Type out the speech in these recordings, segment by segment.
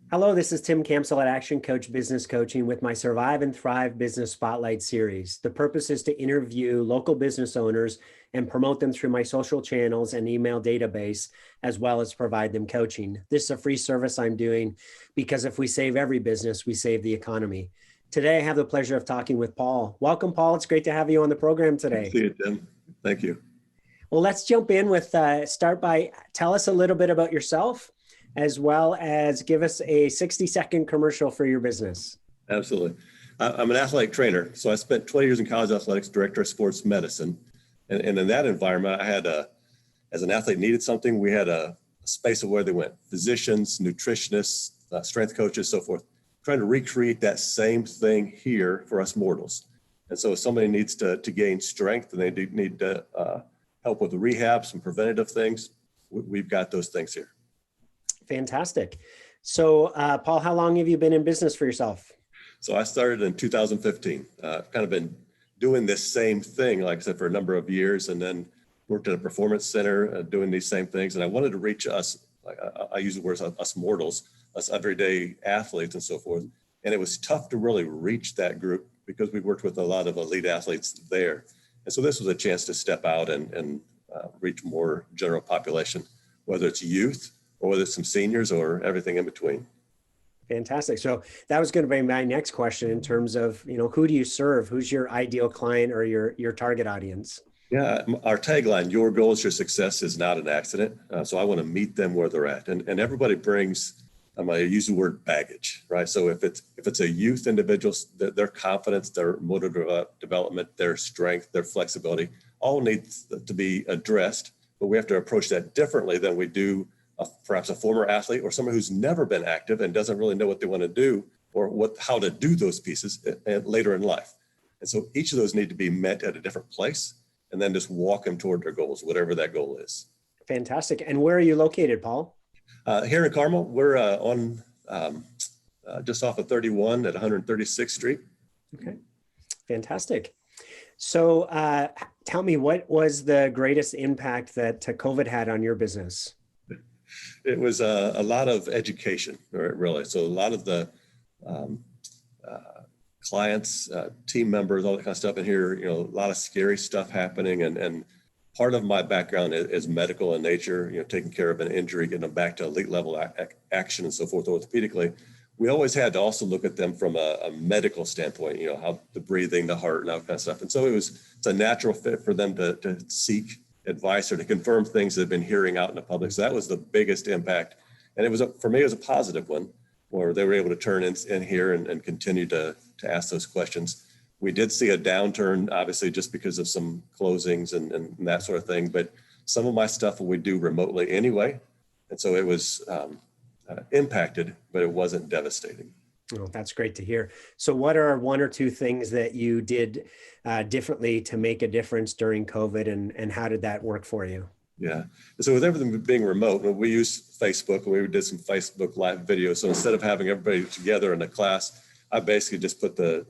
Hello, this is Tim Campbell at Action Coach Business Coaching with my Survive and Thrive Business Spotlight series. The purpose is to interview local business owners and promote them through my social channels and email database, as well as provide them coaching. This is a free service I'm doing because if we save every business, we save the economy. Today, I have the pleasure of talking with Paul. Welcome, Paul. It's great to have you on the program Good to today. see you, Tim. Thank you. Well, let's jump in with start by tell us a little bit about yourself, as well as give us a 60-second commercial for your business. Absolutely. I'm an athletic trainer. So I spent 20 years in college athletics, director of sports medicine. And in that environment, as an athlete needed something, we had a space of where they went. Physicians, nutritionists, strength coaches, so forth, trying to recreate that same thing here for us mortals. And so if somebody needs to gain strength and they need to help with the rehab, some preventative things, we've got those things here. Fantastic. So, Paul, how long have you been in business for yourself? So I started in 2015. I've kind of been doing this same thing, like I said, for a number of years, and then worked at a performance center doing these same things. And I wanted to reach us, I use the words us mortals, us everyday athletes and so forth. And it was tough to really reach that group because we worked with a lot of elite athletes there. And so this was a chance to step out and reach more general population, whether it's youth or whether it's some seniors or everything in between. Fantastic. So that was going to be my next question in terms of, who do you serve? Who's your ideal client or your target audience? Yeah, our tagline, your goal is your success is not an accident. So I want to meet them where they're at. And everybody brings, I use the word baggage, right? So if it's a youth individual, their confidence, their motor development, their strength, their flexibility, all needs to be addressed, but we have to approach that differently than we do perhaps a former athlete or someone who's never been active and doesn't really know what they want to do or how to do those pieces later in life. And so each of those need to be met at a different place and then just walk them toward their goals, whatever that goal is. Fantastic. And where are you located, Paul? Here in Carmel, we're on just off of 31 at 136th Street. Okay, fantastic. So tell me, what was the greatest impact that COVID had on your business? It was a lot of education, really. So a lot of the clients, team members, all that kind of stuff in here, a lot of scary stuff happening. And part of my background is medical in nature, taking care of an injury, getting them back to elite level action and so forth orthopedically. We always had to also look at them from a medical standpoint, how the breathing, the heart, and all that kind of stuff. And so it's a natural fit for them to seek advice or to confirm things that have been hearing out in the public. So that was the biggest impact. And it was, for me, it was a positive one where they were able to turn in here and continue to ask those questions. We did see a downturn, obviously, just because of some closings and that sort of thing. But some of my stuff we do remotely anyway. And so it was impacted, but it wasn't devastating. Oh, that's great to hear. So what are one or two things that you did differently to make a difference during COVID, and how did that work for you? Yeah. So with everything being remote, we used Facebook and we did some Facebook live videos. So instead of having everybody together in a class, I basically just put the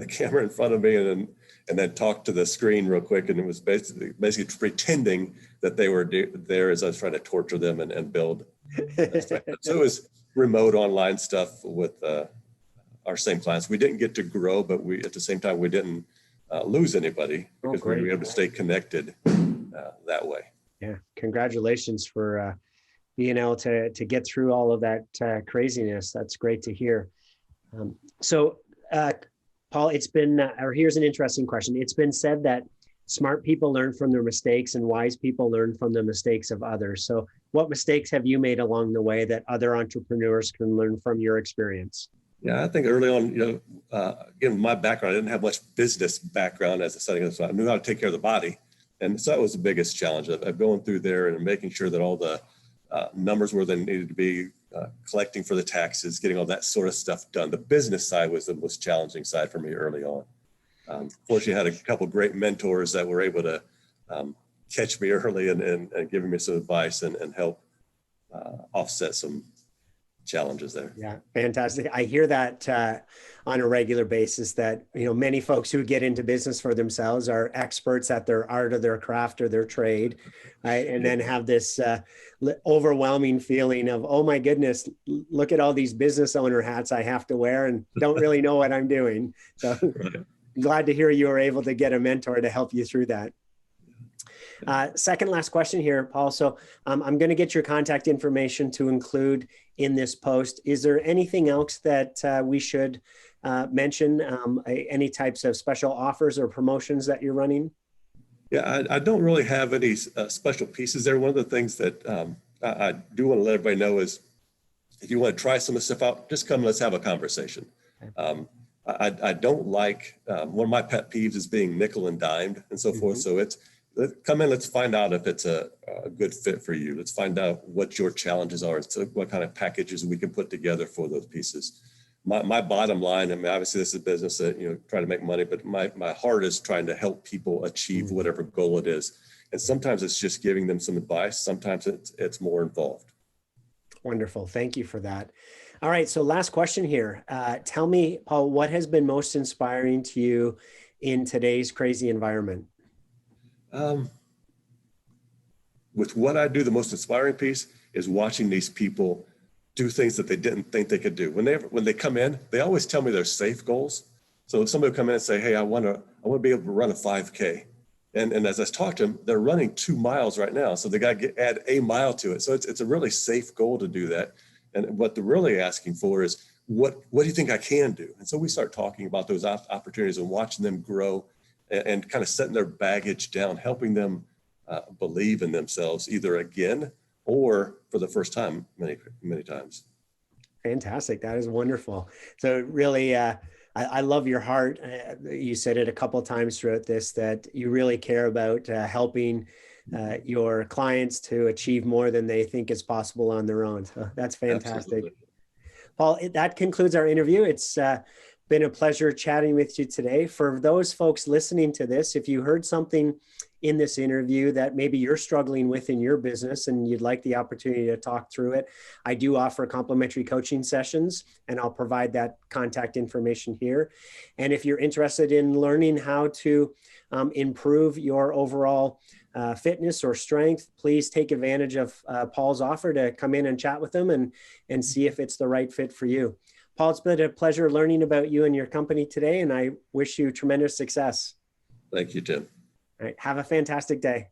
camera in front of me and then talked to the screen real quick. And it was basically pretending that they were there as I was trying to torture them and build. So it was remote online stuff with our same clients. We didn't get to grow, but at the same time, we didn't lose anybody because we were able to stay connected that way. Yeah. Congratulations for being able to get through all of that craziness. That's great to hear. So Paul, here's an interesting question. It's been said that smart people learn from their mistakes and wise people learn from the mistakes of others. So what mistakes have you made along the way that other entrepreneurs can learn from your experience? Yeah, I think early on, given my background, I didn't have much business background as a setting, so I knew how to take care of the body. And so that was the biggest challenge of going through there and making sure that all the numbers where they needed to be, collecting for the taxes, getting all that sort of stuff done. The business side was the most challenging side for me early on. Fortunately, I had a couple of great mentors that were able to catch me early and giving me some advice and help offset some challenges there. Yeah, fantastic. I hear that on a regular basis that, many folks who get into business for themselves are experts at their art or their craft or their trade, right? And then have this overwhelming feeling of, oh my goodness, look at all these business owner hats I have to wear and don't really know what I'm doing. So Right. glad to hear you were able to get a mentor to help you through that. Second last question here, Paul. So I'm going to get your contact information to include in this post. Is there anything else that we should mention? Any types of special offers or promotions that you're running? Yeah, I don't really have any special pieces there. One of the things that I do want to let everybody know is if you want to try some of the stuff out, just come and let's have a conversation. I don't like, one of my pet peeves is being nickel and dimed and so forth. So come in, let's find out if it's a good fit for you. Let's find out what your challenges are, so what kind of packages we can put together for those pieces. My bottom line, I mean, obviously this is a business that, trying to make money, but my heart is trying to help people achieve whatever goal it is. And sometimes it's just giving them some advice. Sometimes it's more involved. Wonderful. Thank you for that. All right. So last question here. Tell me, Paul, what has been most inspiring to you in today's crazy environment? With what I do, the most inspiring piece is watching these people do things that they didn't think they could do. When they come in, they always tell me their safe goals. So if somebody will come in and say, hey, I want to be able to run a 5K. And as I talk to them, they're running 2 miles right now. So they got to add a mile to it. So it's a really safe goal to do that. And what they're really asking for is, what do you think I can do? And so we start talking about those opportunities and watching them grow and kind of setting their baggage down, helping them believe in themselves either again or for the first time many times. Fantastic. That is wonderful. So really, I love your heart. You said it a couple of times throughout this, that you really care about helping your clients to achieve more than they think is possible on their own. So that's fantastic. Absolutely. Paul, that concludes our interview. It's been a pleasure chatting with you today. For those folks listening to this, if you heard something in this interview that maybe you're struggling with in your business and you'd like the opportunity to talk through it, I do offer complimentary coaching sessions, and I'll provide that contact information here. And if you're interested in learning how to improve your overall fitness or strength, please take advantage of Paul's offer to come in and chat with him and see if it's the right fit for you. Paul, it's been a pleasure learning about you and your company today, and I wish you tremendous success. Thank you, Tim. All right. Have a fantastic day.